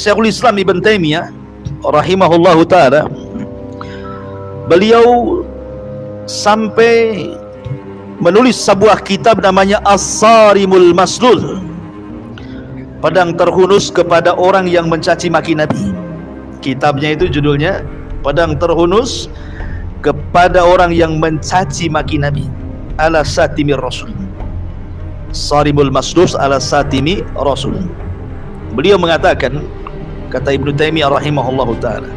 Syekhul Islam Ibn Taimiyah rahimahullahu ta'ala, beliau sampai menulis sebuah kitab namanya As-Sarimul Maslul, pedang terhunus kepada orang yang mencaci maki Nabi. Kitabnya itu judulnya Pedang Terhunus kepada orang yang mencaci maki Nabi, ala satimi Rasul. Sarimul Maslul ala satimi Rasul. Beliau mengatakan, kata Ibnu Taimiyah rahimahullahu ta'ala,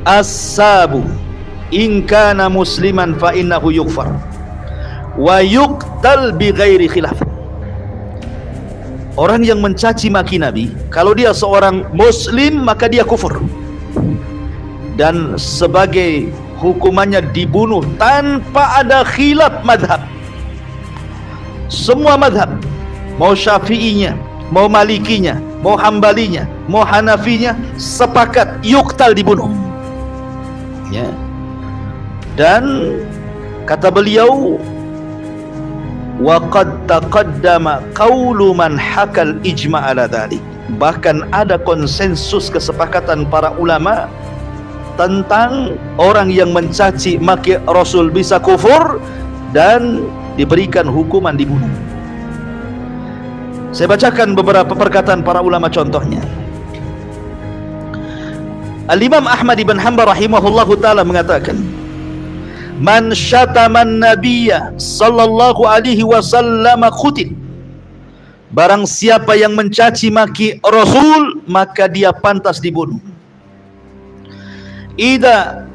as-sabu in kana musliman fa innahu yughfar wa yuqtal bi ghairi khilaf. Orang yang mencaci maki Nabi, kalau dia seorang muslim maka dia kufur, dan sebagai hukumannya dibunuh tanpa ada khilaf madhab. Semua madhab, mau syafi'inya, mau malikinya, mau hambalinya, mau hanafinya, sepakat yuqtal, dibunuh, ya. Dan kata beliau, wa qad taqaddama qaulu man hakal ijma' ala dhalik. Bahkan ada konsensus kesepakatan para ulama tentang orang yang mencaci maki Rasul bisa kufur dan diberikan hukuman dibunuh. Saya bacakan beberapa perkataan para ulama, contohnya Al-Imam Ahmad ibn Hanbal rahimahullahu ta'ala mengatakan, man syataman nabiyya sallallahu alaihi wasallam khutin. Barang siapa yang mencaci maki Rasul, maka dia pantas dibunuh. Idza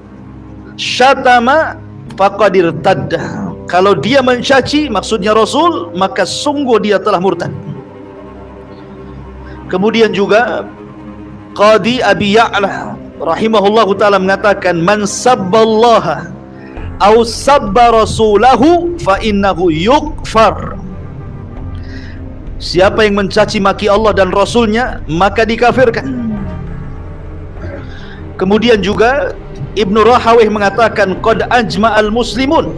syatama faqad irtadda. Kalau dia mencaci maksudnya Rasul, maka sungguh dia telah murtad. Kemudian juga Qadi Abi Ya'la rahimahullahu ta'ala mengatakan, man sabballaha au sabba rasulahu fa innahu yukfar. Siapa yang mencaci maki Allah dan Rasulnya, maka dikafirkan. Kemudian juga Ibnu Rahawih mengatakan, qad ajma'al muslimun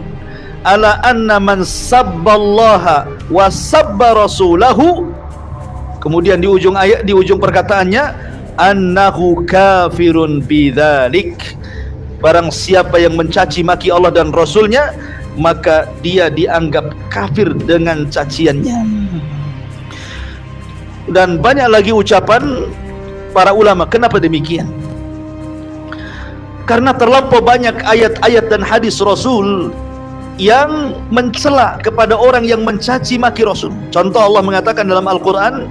ala anna man sabballaha wa sabba rasulahu. Kemudian di ujung ayat, di ujung perkataannya, annahu kafirun bidzalik. Barang siapa yang mencaci maki Allah dan Rasulnya, maka dia dianggap kafir dengan caciannya. Dan banyak lagi ucapan para ulama. Kenapa demikian? Karena terlampau banyak ayat-ayat dan hadis Rasul yang mencela kepada orang yang mencaci maki Rasul. Contoh, Allah mengatakan dalam Al-Quran,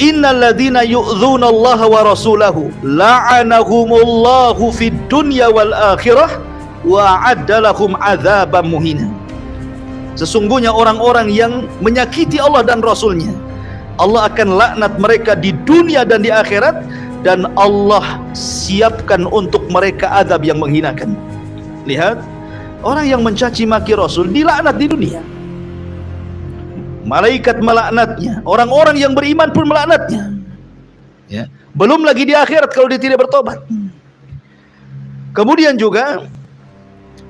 innal ladzina yu'dzuna Allah wa rasulahu la'anahumullahu fid dunya wal akhirah wa a'adda lahum 'adzaban muhina. Sesungguhnya orang-orang yang menyakiti Allah dan Rasulnya, Allah akan laknat mereka di dunia dan di akhirat, dan Allah siapkan untuk mereka azab yang menghinakan. Lihat, orang yang mencaci maki Rasul dilaknat di dunia, malaikat melaknatnya, orang-orang yang beriman pun melaknatnya, ya. Belum lagi di akhirat kalau dia tidak bertobat. Kemudian juga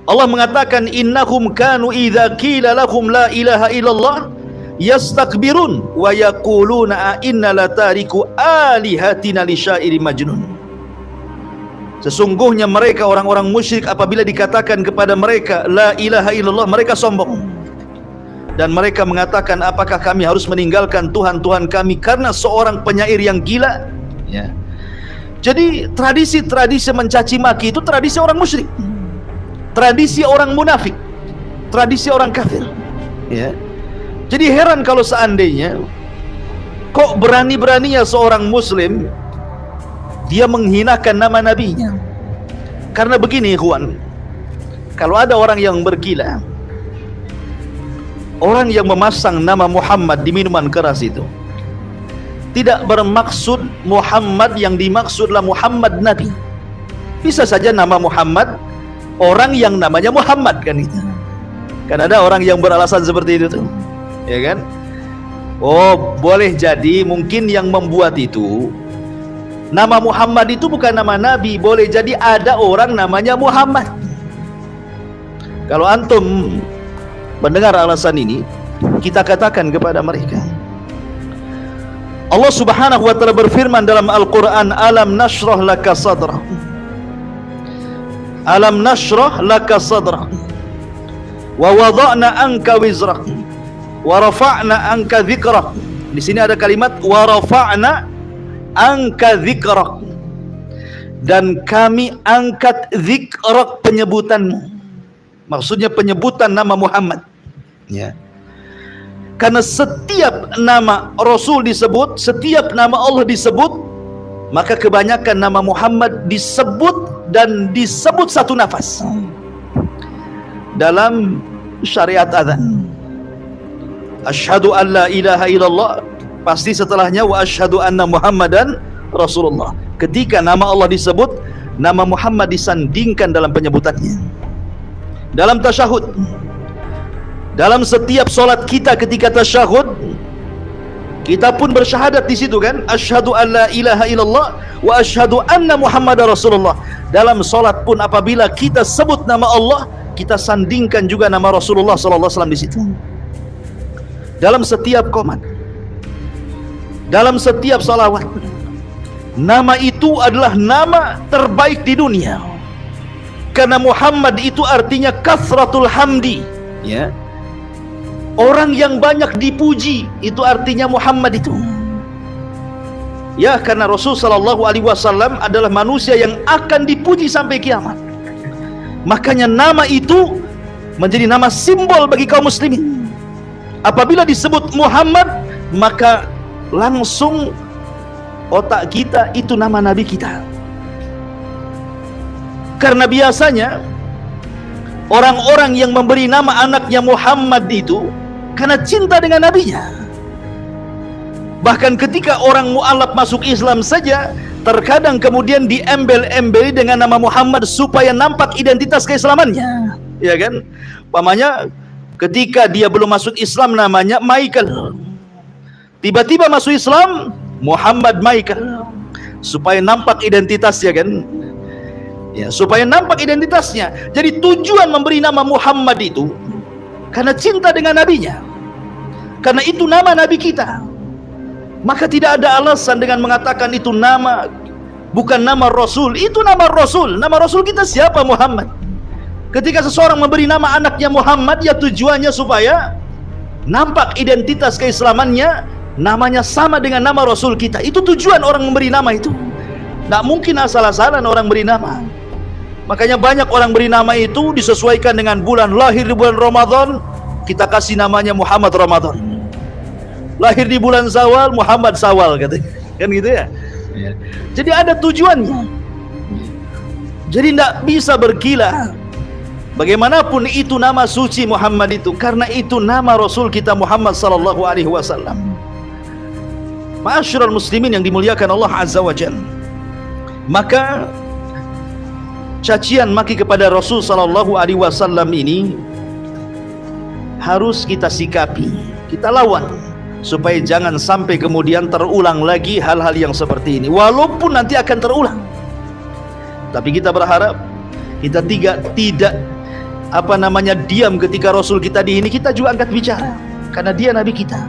Allah mengatakan, innahum kanu idza qila lahum la ilaha illallah yastakbirun wa yaquluna inna latariku alihatina li syairin majnun. Sesungguhnya mereka orang-orang musyrik, apabila dikatakan kepada mereka la ilaha illallah, mereka sombong dan mereka mengatakan, apakah kami harus meninggalkan Tuhan-Tuhan kami karena seorang penyair yang gila, ya. Jadi tradisi-tradisi mencaci maki itu tradisi orang musyrik, tradisi orang munafik, tradisi orang kafir, ya. Jadi heran kalau seandainya kok berani-beraninya seorang muslim dia menghinakan nama nabinya. Karena begini, ikhwan, kalau ada orang yang bergila, orang yang memasang nama Muhammad di minuman keras itu tidak bermaksud Muhammad yang dimaksudlah Muhammad Nabi. Bisa saja nama Muhammad orang yang namanya Muhammad, kan itu. Kan ada orang yang beralasan seperti itu tuh, ya kan? Oh, boleh jadi mungkin yang membuat itu nama Muhammad itu bukan nama Nabi. Boleh jadi ada orang namanya Muhammad. Kalau antum mendengar alasan ini, kita katakan kepada mereka, Allah Subhanahu wa taala berfirman dalam Al-Qur'an, alam nashrah laka sadrak, alam nashrah laka sadrak wa wada'na anka wizrak wa rafa'na anka dzikrak. Di sini ada kalimat wa rafa'na anka dzikrak, dan kami angkat dzikrak, penyebutanmu. Maksudnya penyebutan nama Muhammad, ya. Karena setiap nama Rasul disebut, setiap nama Allah disebut, maka kebanyakan nama Muhammad disebut dan disebut satu nafas dalam syariat adzan. Asyhadu an la ilaha illallah, pasti setelahnya wa asyhadu anna Muhammadan Rasulullah. Ketika nama Allah disebut, nama Muhammad disandingkan dalam penyebutannya. Dalam tasyahud, dalam setiap solat kita ketika tasyahud, kita pun bersyahadat di situ kan, asyhadu an la ilaha illallah wa asyhadu anna Muhammadar Rasulullah. Dalam solat pun apabila kita sebut nama Allah, kita sandingkan juga nama Rasulullah sallallahu alaihi wasallam di situ. Dalam setiap qomat, dalam setiap salawat, nama itu adalah nama terbaik di dunia. Karena Muhammad itu artinya kasratul hamdi, ya. Orang yang banyak dipuji, itu artinya Muhammad itu. Ya, karena Rasul sallallahu alaihi wasallam adalah manusia yang akan dipuji sampai kiamat. Makanya nama itu menjadi nama simbol bagi kaum muslimin. Apabila disebut Muhammad, maka langsung otak kita itu nama nabi kita. Karena biasanya orang-orang yang memberi nama anaknya Muhammad itu karena cinta dengan nabinya. Bahkan ketika orang mu'alaf masuk Islam saja, terkadang kemudian diembel-embeli dengan nama Muhammad supaya nampak identitas keislamannya, ya kan? Pamannya ketika dia belum masuk Islam namanya Michael, tiba-tiba masuk Islam Muhammad Michael, supaya nampak identitasnya kan, ya, supaya nampak identitasnya. Jadi tujuan memberi nama Muhammad itu karena cinta dengan nabinya, karena itu nama nabi kita. Maka tidak ada alasan dengan mengatakan itu nama, bukan nama Rasul. Itu nama Rasul. Nama Rasul kita siapa? Muhammad. Ketika seseorang memberi nama anaknya Muhammad, ya tujuannya supaya nampak identitas keislamannya, namanya sama dengan nama Rasul kita. Itu tujuan orang memberi nama itu. Tidak mungkin asal-asalan orang beri nama. Makanya banyak orang beri nama itu disesuaikan dengan bulan lahir. Di bulan Ramadan kita kasih namanya Muhammad Ramadan. Lahir di bulan Syawal, Muhammad Syawal, katanya. Kan gitu ya. Jadi ada tujuannya. Jadi tidak bisa berkilah. Bagaimanapun itu nama suci Muhammad itu, karena itu nama Rasul kita Muhammad sallallahu alaihi wasallam. Ma'asyiral muslimin yang dimuliakan Allah Azza wa Jalla. Maka cacian maki kepada Rasul sallallahu alaihi wasallam ini harus kita sikapi, kita lawan, supaya jangan sampai kemudian terulang lagi hal-hal yang seperti ini. Walaupun nanti akan terulang, tapi kita berharap kita tidak diam ketika Rasul kita di ini, kita juga angkat bicara, karena dia nabi kita.